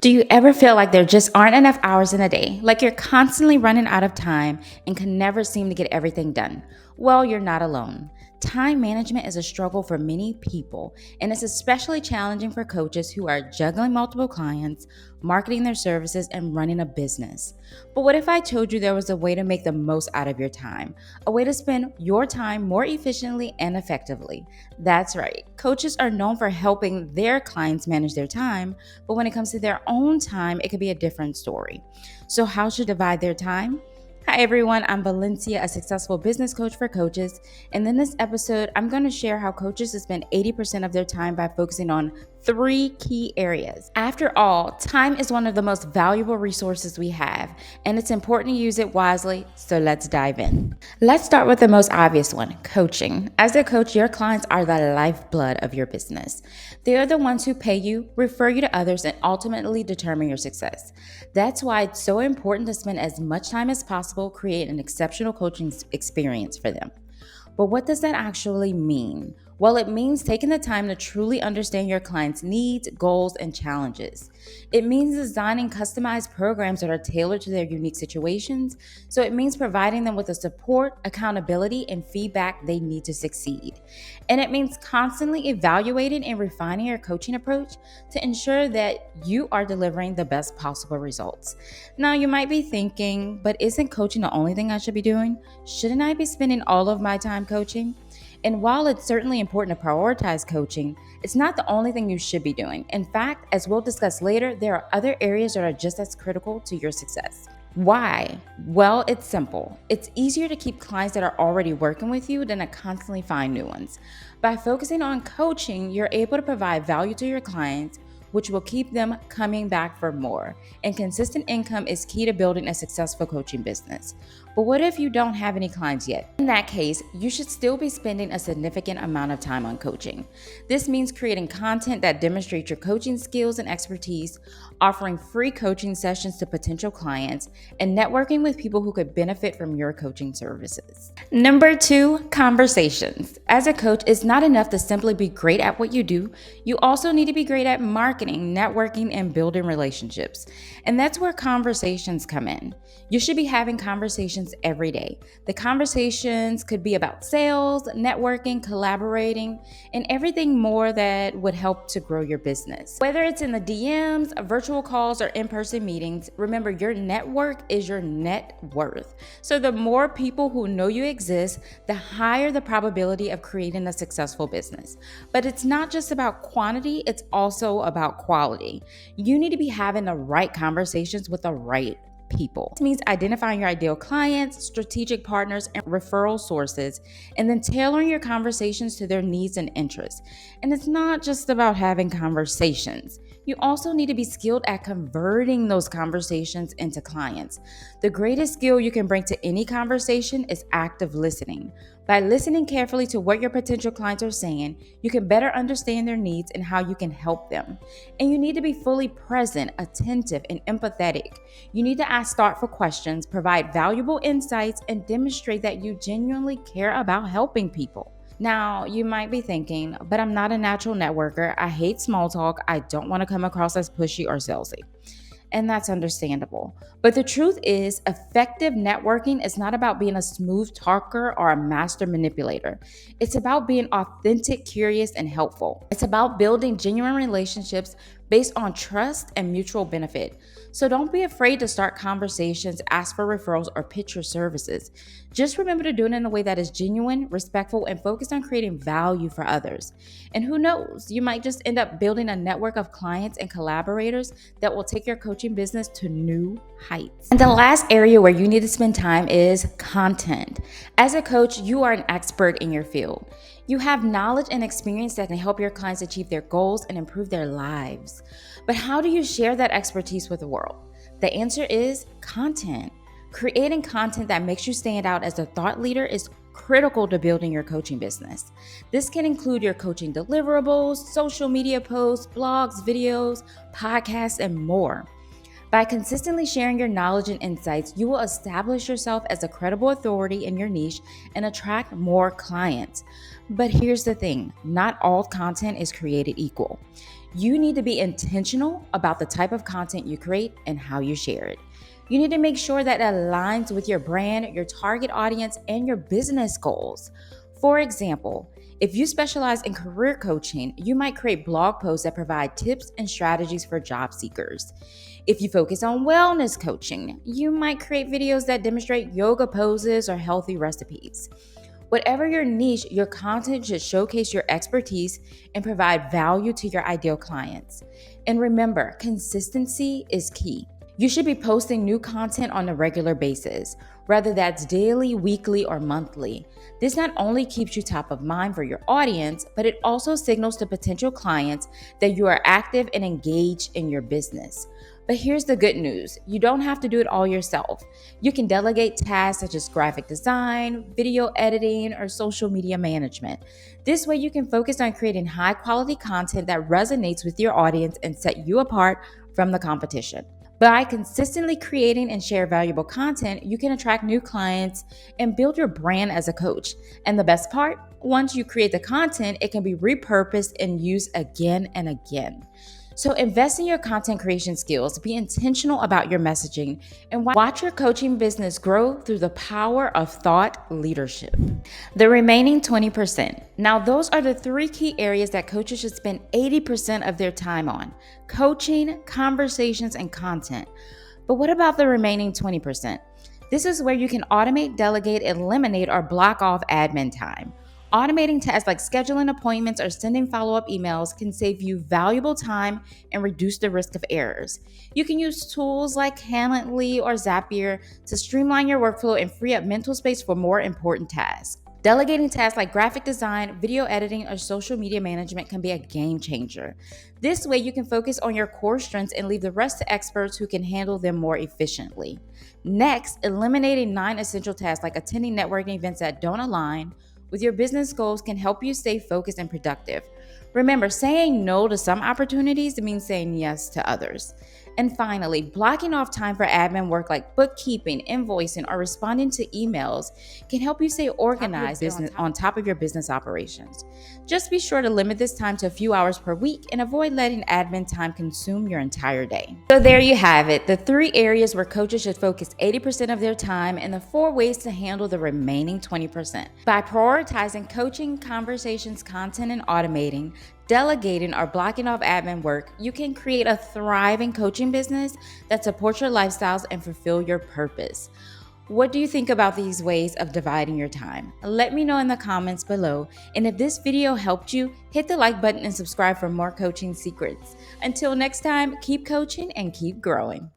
Do you ever feel like there just aren't enough hours in a day? Like you're constantly running out of time and can never seem to get everything done? Well, you're not alone. Time management is a struggle for many people, and it's especially challenging for coaches who are juggling multiple clients, marketing their services, and running a business. But what if I told you there was a way to make the most out of your time? A way to spend your time more efficiently and effectively? That's right. Coaches are known for helping their clients manage their time, but when it comes to their own time, it could be a different story. So, how should divide their time? Hi everyone, I'm Valencia, a successful business coach for coaches. And in this episode, I'm going to share how coaches spend 80% of their time by focusing on three key areas. After all, time is one of the most valuable resources we have, and it's important to use it wisely. So let's dive in. Let's start with the most obvious one, coaching. As a coach, your clients are the lifeblood of your business. They are the ones who pay you, refer you to others, and ultimately determine your success. That's why it's so important to spend as much time as possible creating an exceptional coaching experience for them. But what does that actually mean? Well, it means taking the time to truly understand your client's needs, goals, and challenges. It means designing customized programs that are tailored to their unique situations. So it means providing them with the support, accountability, and feedback they need to succeed. And it means constantly evaluating and refining your coaching approach to ensure that you are delivering the best possible results. Now, you might be thinking, but isn't coaching the only thing I should be doing? Shouldn't I be spending all of my time coaching? And while it's certainly important to prioritize coaching, it's not the only thing you should be doing. In fact, as we'll discuss later, there are other areas that are just as critical to your success. Why? Well, it's simple. It's easier to keep clients that are already working with you than to constantly find new ones. By focusing on coaching, you're able to provide value to your clients, which will keep them coming back for more. And consistent income is key to building a successful coaching business. But what if you don't have any clients yet? In that case, you should still be spending a significant amount of time on coaching. This means creating content that demonstrates your coaching skills and expertise, offering free coaching sessions to potential clients, and networking with people who could benefit from your coaching services. Number 2, conversations. As a coach, it's not enough to simply be great at what you do. You also need to be great at marketing, networking, and building relationships. And that's where conversations come in. You should be having conversations every day. The conversations could be about sales, networking, collaborating, and everything more that would help to grow your business. Whether it's in the DMs, virtual calls, or in-person meetings, remember your network is your net worth. So the more people who know you exist, the higher the probability of creating a successful business. But it's not just about quantity, it's also about quality. You need to be having the right conversations with the right people. This means identifying your ideal clients, strategic partners, and referral sources, and then tailoring your conversations to their needs and interests. And it's not just about having conversations. You also need to be skilled at converting those conversations into clients. The greatest skill you can bring to any conversation is active listening. By listening carefully to what your potential clients are saying, you can better understand their needs and how you can help them. And you need to be fully present, attentive, and empathetic. You need to ask thoughtful questions, provide valuable insights, and demonstrate that you genuinely care about helping people. Now, you might be thinking, but I'm not a natural networker. I hate small talk. I don't want to come across as pushy or salesy. And that's understandable. But the truth is, effective networking is not about being a smooth talker or a master manipulator. It's about being authentic, curious, and helpful. It's about building genuine relationships based on trust and mutual benefit. So don't be afraid to start conversations, ask for referrals, or pitch your services. Just remember to do it in a way that is genuine, respectful, and focused on creating value for others. And who knows, you might just end up building a network of clients and collaborators that will take your coaching business to new heights. And the last area where you need to spend time is content. As a coach, you are an expert in your field. You have knowledge and experience that can help your clients achieve their goals and improve their lives. But how do you share that expertise with the world? The answer is content. Creating content that makes you stand out as a thought leader is critical to building your coaching business. This can include your coaching deliverables, social media posts, blogs, videos, podcasts, and more. By consistently sharing your knowledge and insights, you will establish yourself as a credible authority in your niche and attract more clients. But here's the thing, not all content is created equal. You need to be intentional about the type of content you create and how you share it. You need to make sure that it aligns with your brand, your target audience, and your business goals. For example, if you specialize in career coaching, you might create blog posts that provide tips and strategies for job seekers. If you focus on wellness coaching, you might create videos that demonstrate yoga poses or healthy recipes. Whatever your niche, your content should showcase your expertise and provide value to your ideal clients. And remember, consistency is key. You should be posting new content on a regular basis, whether that's daily, weekly, or monthly. This not only keeps you top of mind for your audience, but it also signals to potential clients that you are active and engaged in your business. But here's the good news: you don't have to do it all yourself. You can delegate tasks such as graphic design, video editing, or social media management. This way, you can focus on creating high quality content that resonates with your audience and set you apart from the competition. By consistently creating and share valuable content, you can attract new clients and build your brand as a coach. And the best part, once you create the content, it can be repurposed and used again and again. So invest in your content creation skills, be intentional about your messaging, and watch your coaching business grow through the power of thought leadership. The remaining 20%. Now, those are the three key areas that coaches should spend 80% of their time on: coaching, conversations, and content. But what about the remaining 20%? This is where you can automate, delegate, eliminate, or block off admin time. Automating tasks like scheduling appointments or sending follow-up emails can save you valuable time and reduce the risk of errors. You can use tools like Calendly or Zapier to streamline your workflow and free up mental space for more important tasks. Delegating tasks like graphic design, video editing, or social media management can be a game changer. This way, you can focus on your core strengths and leave the rest to experts who can handle them more efficiently. Next, eliminating non-essential tasks like attending networking events that don't align with your business goals can help you stay focused and productive. Remember, saying no to some opportunities means saying yes to others. And finally, blocking off time for admin work like bookkeeping, invoicing, or responding to emails can help you stay organized on top of your business operations. Just be sure to limit this time to a few hours per week and avoid letting admin time consume your entire day. So there you have it, the three areas where coaches should focus 80% of their time and the 4 ways to handle the remaining 20%. By prioritizing coaching, conversations, content, and automating, delegating, or blocking off admin work, you can create a thriving coaching business that supports your lifestyles and fulfill your purpose. What do you think about these ways of dividing your time? Let me know in the comments below. And if this video helped you, hit the like button and subscribe for more coaching secrets. Until next time, keep coaching and keep growing.